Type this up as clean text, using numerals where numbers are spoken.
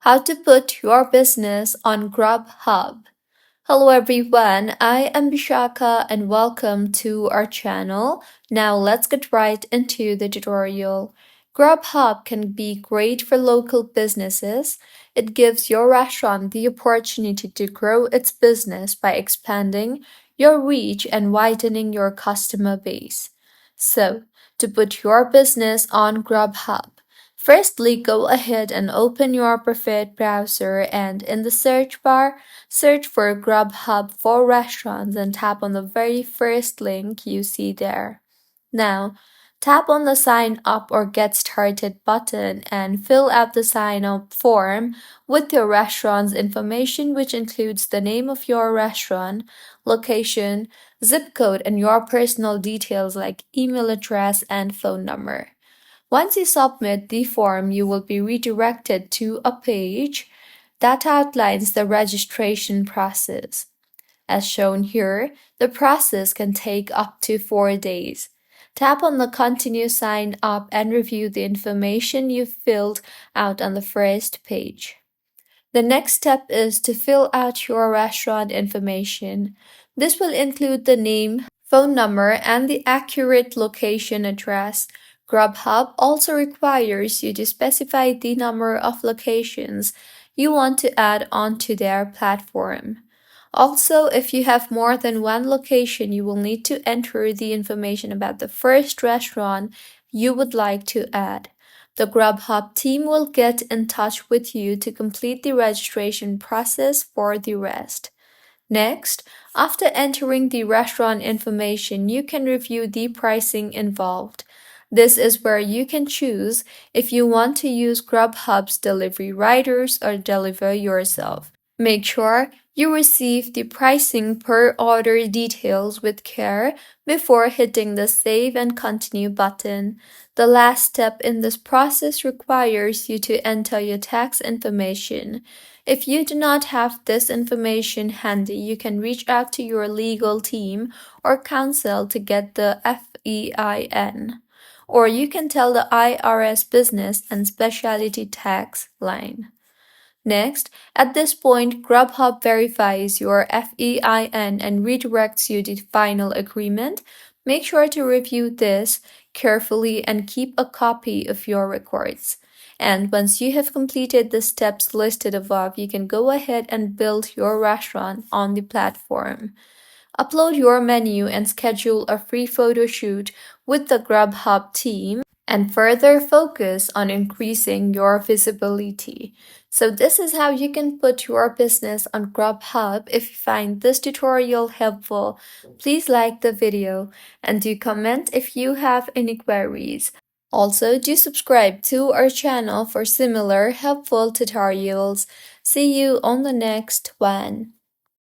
How to put your business on Grubhub. Hello everyone, I am Bishaka and welcome to our channel. Now let's get right into the tutorial. Grubhub can be great for local businesses. It gives your restaurant the opportunity to grow its business by expanding your reach and widening your customer base. So, to put your business on Grubhub, firstly, go ahead and open your preferred browser and in the search bar, search for Grubhub for restaurants and tap on the very first link you see there. Now, tap on the sign up or get started button and fill out the sign up form with your restaurant's information, which includes the name of your restaurant, location, zip code, and your personal details like email address and phone number. Once you submit the form, you will be redirected to a page that outlines the registration process. As shown here, the process can take up to 4 days. Tap on the Continue Sign Up and review the information you filled out on the first page. The next step is to fill out your restaurant information. This will include the name, phone number, and the accurate location address. Grubhub also requires you to specify the number of locations you want to add onto their platform. Also, if you have more than one location, you will need to enter the information about the first restaurant you would like to add. The Grubhub team will get in touch with you to complete the registration process for the rest. Next, after entering the restaurant information, you can review the pricing involved. This is where you can choose if you want to use Grubhub's delivery riders or deliver yourself. Make sure you receive the pricing per order details with care before hitting the Save and Continue button. The last step in this process requires you to enter your tax information. If you do not have this information handy, you can reach out to your legal team or counsel to get the FEIN. Or you can tell the IRS Business and Specialty Tax line. Next, at this point, Grubhub verifies your FEIN and redirects you to the final agreement. Make sure to review this carefully and keep a copy of your records. And once you have completed the steps listed above, you can go ahead and build your restaurant on the platform. Upload your menu and schedule a free photo shoot with the Grubhub team and further focus on increasing your visibility. So this is how you can put your business on Grubhub. If you find this tutorial helpful, please like the video and do comment if you have any queries. Also, do subscribe to our channel for similar helpful tutorials. See you on the next one.